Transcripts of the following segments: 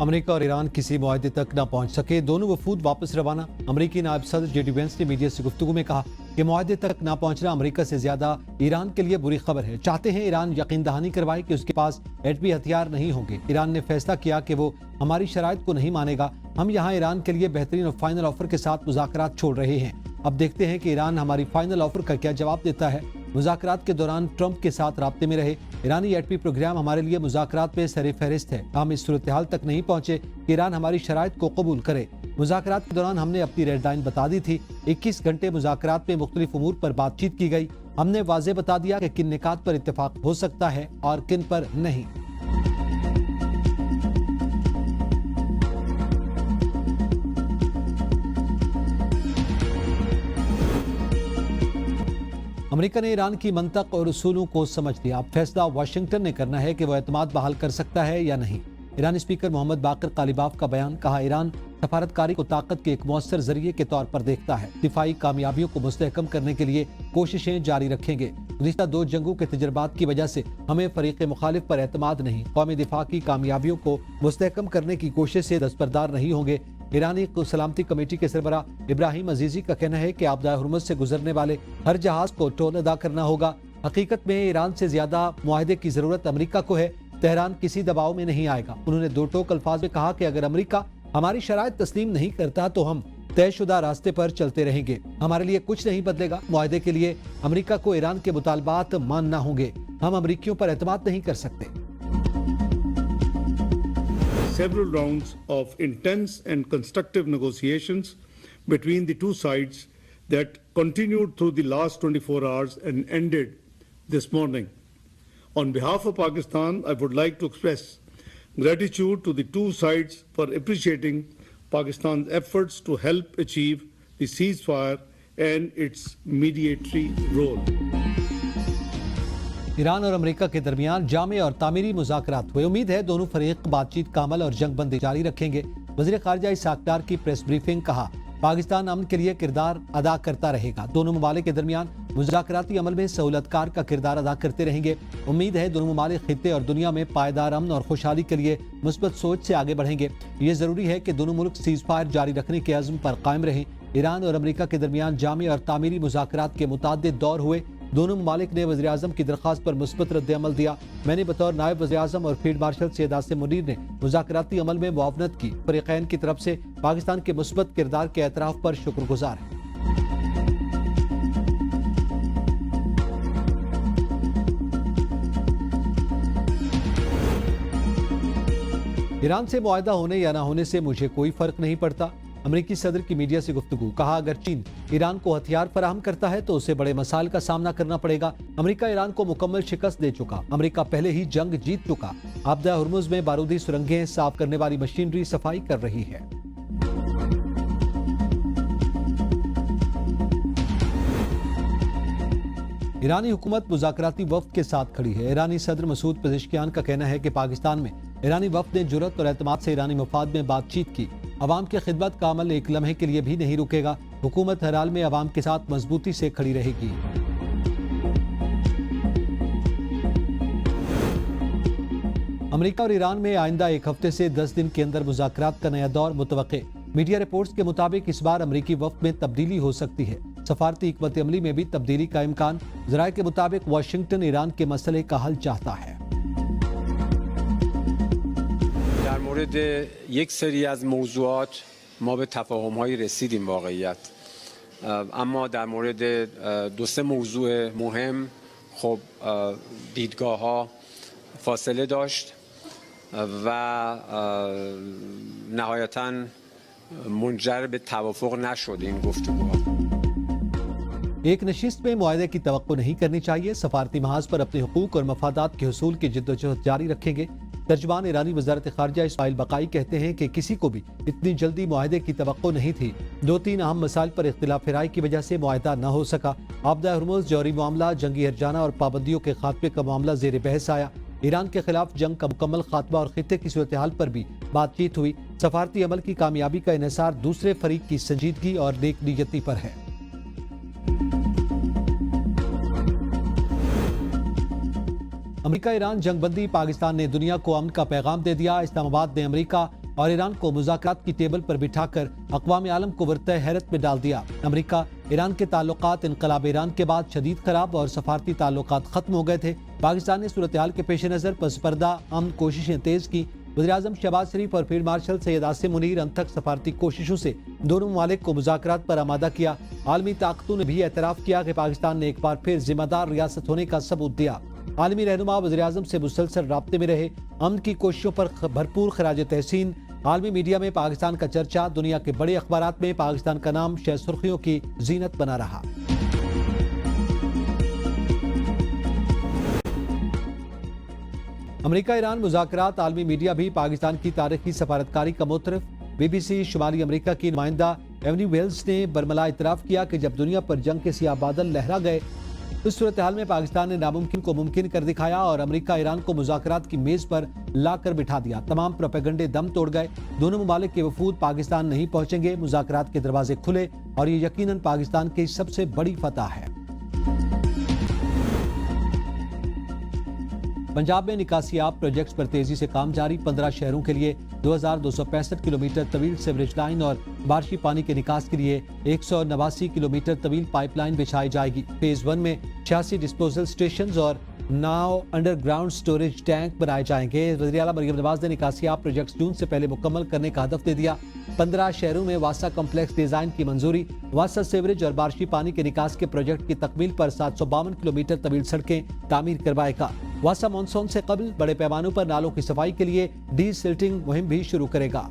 امریکہ اور ایران کسی معاہدے تک نہ پہنچ سکے، دونوں وفود واپس روانہ۔ امریکی نائب صدر جے ڈی وینس نے میڈیا سے گفتگو میں کہا کہ معاہدے تک نہ پہنچنا امریکہ سے زیادہ ایران کے لیے بری خبر ہے۔ چاہتے ہیں ایران یقین دہانی کروائے کہ اس کے پاس ایٹمی ہتھیار نہیں ہوں گے۔ ایران نے فیصلہ کیا کہ وہ ہماری شرائط کو نہیں مانے گا۔ ہم یہاں ایران کے لیے بہترین اور فائنل آفر کے ساتھ مذاکرات چھوڑ رہے ہیں۔ اب دیکھتے ہیں کہ ایران ہماری فائنل آفر کا کیا جواب دیتا ہے۔ مذاکرات کے دوران ٹرمپ کے ساتھ رابطے میں رہے۔ ایرانی ایٹمی پروگرام ہمارے لیے مذاکرات میں سر فہرست ہے۔ ہم اس صورتحال تک نہیں پہنچے کہ ایران ہماری شرائط کو قبول کرے۔ مذاکرات کے دوران ہم نے اپنی ریڈ لائن بتا دی تھی۔ 21 گھنٹے مذاکرات میں مختلف امور پر بات چیت کی گئی۔ ہم نے واضح بتا دیا کہ کن نکات پر اتفاق ہو سکتا ہے اور کن پر نہیں۔ امریکہ نے ایران کی منطق اور اصولوں کو سمجھ لیا۔ اب فیصلہ واشنگٹن نے کرنا ہے کہ وہ اعتماد بحال کر سکتا ہے یا نہیں۔ ایرانی اسپیکر محمد باقر قالیباف کا بیان، کہا ایران سفارتکاری کو طاقت کے ایک مؤثر ذریعے کے طور پر دیکھتا ہے۔ دفاعی کامیابیوں کو مستحکم کرنے کے لیے کوششیں جاری رکھیں گے۔ گزشتہ 2 جنگوں کے تجربات کی وجہ سے ہمیں فریق مخالف پر اعتماد نہیں۔ قومی دفاع کی کامیابیوں کو مستحکم کرنے کی کوشش سے دستبردار نہیں ہوں گے۔ ایرانی سلامتی کمیٹی کے سربراہ ابراہیم عزیزی کا کہنا ہے کہ آبدہ ہرمز سے گزرنے والے ہر جہاز کو ٹول ادا کرنا ہوگا۔ حقیقت میں ایران سے زیادہ معاہدے کی ضرورت امریکہ کو ہے۔ تہران کسی دباؤ میں نہیں آئے گا۔ انہوں نے 2 ٹوک الفاظ میں کہا کہ اگر امریکہ ہماری شرائط تسلیم نہیں کرتا تو ہم طے شدہ راستے پر چلتے رہیں گے۔ ہمارے لیے کچھ نہیں بدلے گا۔ معاہدے کے لیے امریکہ کو ایران کے مطالبات ماننا ہوں گے۔ ہم امریکیوں پر اعتماد نہیں کر سکتے۔ Several rounds of intense and constructive negotiations between the two sides that continued through the last 24 hours and ended this morning. On behalf of Pakistan, I would like to express gratitude to the two sides for appreciating Pakistan's efforts to help achieve the ceasefire and its mediatory role. Iran اور امریکہ کے درمیان جامع اور تعمیری مذاکرات ہوئے۔ امید ہے دونوں فریق بات چیت کا عمل اور جنگ بندی جاری رکھیں گے۔ وزیر خارجہ اسحاق ڈار کی پریس بریفنگ، کہا پاکستان امن کے لیے کردار ادا کرتا رہے گا۔ دونوں ممالک کے درمیان مذاکراتی عمل میں سہولت کار کا کردار ادا کرتے رہیں گے۔ امید ہے دونوں ممالک خطے اور دنیا میں پائیدار امن اور خوشحالی کے لیے مثبت سوچ سے آگے بڑھیں گے۔ یہ ضروری ہے کہ دونوں ملک سیز فائر جاری رکھنے کے عزم پر قائم رہیں۔ ایران اور امریکہ کے درمیان جامع اور تعمیری مذاکرات کے متعدد دور ہوئے۔ دونوں ممالک نے وزیر اعظم کی درخواست پر مثبت رد عمل دیا۔ میں نے بطور نائب وزیر اعظم اور فیلڈ مارشل سید عاصم منیر نے مذاکراتی عمل میں معاونت کی۔ فریقین کی طرف سے پاکستان کے مثبت کردار کے اعتراف پر شکر گزار ہیں۔ ایران سے معاہدہ ہونے یا نہ ہونے سے مجھے کوئی فرق نہیں پڑتا۔ امریکی صدر کی میڈیا سے گفتگو، کہا اگر چین ایران کو ہتھیار فراہم کرتا ہے تو اسے بڑے مسائل کا سامنا کرنا پڑے گا۔ امریکہ ایران کو مکمل شکست دے چکا۔ امریکہ پہلے ہی جنگ جیت چکا۔ آبدہ ہرمز میں بارودی سرنگیں صاف کرنے والی مشینری صفائی کر رہی ہے۔ ایرانی حکومت مذاکراتی وفد کے ساتھ کھڑی ہے۔ ایرانی صدر مسعود پزشکیان کا کہنا ہے کہ پاکستان میں ایرانی وفد نے جرأت اور اعتماد سے ایرانی مفاد میں بات چیت کی۔ عوام کی خدمت کا عمل ایک لمحے کے لیے بھی نہیں رکے گا۔ حکومت ہر حال میں عوام کے ساتھ مضبوطی سے کھڑی رہے گی۔ امریکہ اور ایران میں آئندہ 1 ہفتے سے 10 دن کے اندر مذاکرات کا نیا دور متوقع۔ میڈیا رپورٹس کے مطابق اس بار امریکی وفد میں تبدیلی ہو سکتی ہے۔ سفارتی حکمت عملی میں بھی تبدیلی کا امکان۔ ذرائع کے مطابق واشنگٹن ایران کے مسئلے کا حل چاہتا ہے۔ در مورد یک سری از موضوعات ما به تفاهم‌هایی رسیدیم واقعیت، اما در مورد 2-3 موضوع مهم خب دیدگاه‌ها فاصله داشت و نهایتاً منجر به توافق نشد این گفتگوها۔ ایک نشست میں معاہدے کی توقع نہیں کرنی چاہیے۔ سفارتی محاذ پر اپنے حقوق اور مفادات کے حصول کی جدوجہد جاری رکھیں گے۔ ترجمان ایرانی وزارت خارجہ اسماعیل بقائی کہتے ہیں کہ کسی کو بھی اتنی جلدی معاہدے کی توقع نہیں تھی۔ 2-3 اہم مسائل پر اختلاف رائے کی وجہ سے معاہدہ نہ ہو سکا۔ آبدہ ہرمز، جوہری معاملہ، جنگی ہرجانہ اور پابندیوں کے خاتمے کا معاملہ زیر بحث آیا۔ ایران کے خلاف جنگ کا مکمل خاتمہ اور خطے کی صورتحال پر بھی بات چیت ہوئی۔ سفارتی عمل کی کامیابی کا انحصار دوسرے فریق کی سنجیدگی اور نیک نیتی پر ہے۔ امریکہ ایران جنگ بندی، پاکستان نے دنیا کو امن کا پیغام دے دیا۔ اسلام آباد نے امریکہ اور ایران کو مذاکرات کی ٹیبل پر بٹھا کر اقوام عالم کو ورطہ حیرت میں ڈال دیا۔ امریکہ ایران کے تعلقات انقلاب ایران کے بعد شدید خراب اور سفارتی تعلقات ختم ہو گئے تھے۔ پاکستان نے صورتحال کے پیش نظر پس پردہ امن کوششیں تیز کی۔ وزیراعظم شہباز شریف اور فیلڈ مارشل سید عاصم منیر انتھک سفارتی کوششوں سے دونوں ممالک کو مذاکرات پر آمادہ کیا۔ عالمی طاقتوں نے بھی اعتراف کیا کہ پاکستان نے ایک بار پھر ذمہ دار ریاست ہونے کا ثبوت دیا۔ عالمی رہنما وزیراعظم سے مسلسل رابطے میں رہے۔ امن کی کوششوں پر بھرپور خراج تحسین۔ عالمی میڈیا میں پاکستان کا چرچا، دنیا کے بڑے اخبارات میں پاکستان کا نام شہ سرخیوں کی زینت بنا رہا۔ امریکہ ایران مذاکرات، عالمی میڈیا بھی پاکستان کی تاریخی سفارتکاری کا معترف۔ بی بی سی شمالی امریکہ کی نمائندہ ایونی ویلز نے برملا اعتراف کیا کہ جب دنیا پر جنگ کے سیاہ بادل لہرا گئے، اس صورتحال میں پاکستان نے ناممکن کو ممکن کر دکھایا اور امریکہ ایران کو مذاکرات کی میز پر لا کر بٹھا دیا۔ تمام پروپیگنڈے دم توڑ گئے۔ دونوں ممالک کے وفود پاکستان نہیں پہنچیں گے۔ مذاکرات کے دروازے کھلے اور یہ یقیناً پاکستان کی سب سے بڑی فتح ہے۔ پنجاب میں نکاسی آب پروجیکٹس پر تیزی سے کام جاری۔ 15 شہروں کے لیے 2265 کلومیٹر طویل سیوریج لائن اور بارشی پانی کے نکاس کے لیے 189 کلومیٹر طویل پائپ لائن بچھائی جائے گی۔ فیز 1 میں 86 ڈسپوزل سٹیشنز اور 9 انڈر گراؤنڈ سٹوریج ٹینک بنائے جائیں گے۔ وزیراعلیٰ مریم نواز نے نکاسی آب پروجیکٹس جون سے پہلے مکمل کرنے کا ہدف دے دیا۔ 15 شہروں میں واسا کمپلیکس ڈیزائن کی منظوری۔ واسا سیوریج اور بارشی پانی کے نکاس کے پروجیکٹ کی تکمیل پر 752 کلومیٹر طویل سڑکیں تعمیر کروائے گا۔ واسا مانسون سے قبل بڑے پیمانوں پر نالوں کی صفائی کے لیے ڈی سلٹنگ مہم بھی شروع کرے گا۔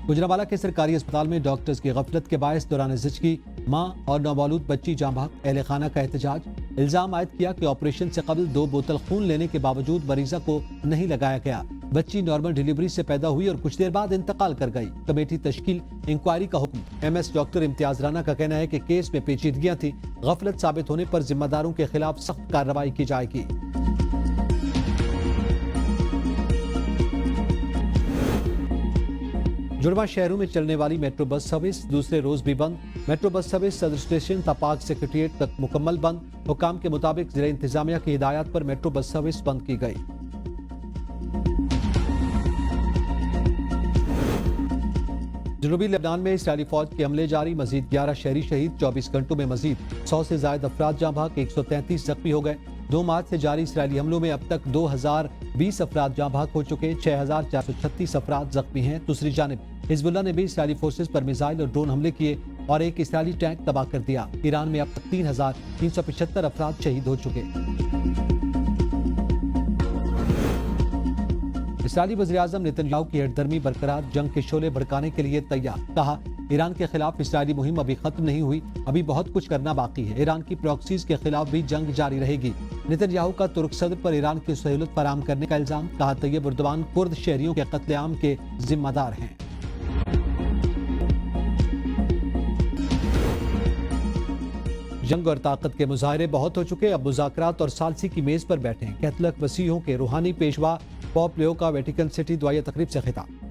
گجرانوالہ کے سرکاری اسپتال میں ڈاکٹرز کی غفلت کے باعث دوران زچگی ماں اور نومولود بچی جاں بحق، اہل خانہ کا احتجاج۔ الزام عائد کیا کہ آپریشن سے قبل 2 بوتل خون لینے کے باوجود مریضہ کو نہیں لگایا گیا۔ بچی نارمل ڈیلیوری سے پیدا ہوئی اور کچھ دیر بعد انتقال کر گئی۔ کمیٹی تشکیل، انکوائری کا حکم۔ ایم ایس ڈاکٹر امتیاز رانا کا کہنا ہے کہ کیس میں پیچیدگیاں تھیں۔ غفلت ثابت ہونے پر ذمہ داروں کے خلاف سخت کارروائی کی جائے گی۔ جڑواں شہروں میں چلنے والی میٹرو بس سروس دوسرے روز بھی بند۔ میٹرو بس سروس صدر اسٹیشن تا پاک سیکریٹریٹ تک مکمل بند۔ حکام کے مطابق ضلع انتظامیہ کی ہدایات پر میٹرو بس سروس بند کی گئی۔ جنوبی لبنان میں اسرائیلی فوج کے حملے جاری، مزید 11 شہری شہید، 24 گھنٹوں میں مزید 100 سے زائد افراد جاں بحق، 133 زخمی ہو گئے۔ 2 مارچ سے جاری اسرائیلی حملوں میں اب تک 2020 افراد جاں بحق ہو چکے، 6436 افراد زخمی ہیں۔ دوسری جانب حزب اللہ نے بھی اسرائیلی فورسز پر میزائل اور ڈرون حملے کیے اور ایک اسرائیلی ٹینک تباہ کر دیا۔ ایران میں اب تک 3375 افراد شہید ہو چکے۔ اسرائیلی وزیراعظم نیتن یاہو کی ہٹ درمی برقرار، جنگ کے شعلے بھڑکانے کے لیے تیار۔ کہا ایران کے خلاف اسرائیلی مہم ابھی ختم نہیں ہوئی، ابھی بہت کچھ کرنا باقی ہے۔ ایران کی پراکسیز کے خلاف بھی جنگ جاری رہے گی۔ نیتن یاہو کا ترک صدر پر ایران کی سہولت فراہم کرنے کا الزام۔ کہا طیب اردوان کرد شہریوں کے قتل عام کے ذمہ دار ہیں۔ جنگ اور طاقت کے مظاہرے بہت ہو چکے، اب مذاکرات اور ثالثی کی میز پر بیٹھیں۔ کیتھولک مسیحیوں کے روحانی پیشوا پوپ لیو کا ویٹیکن سٹی دعائیہ تقریب سے خطاب۔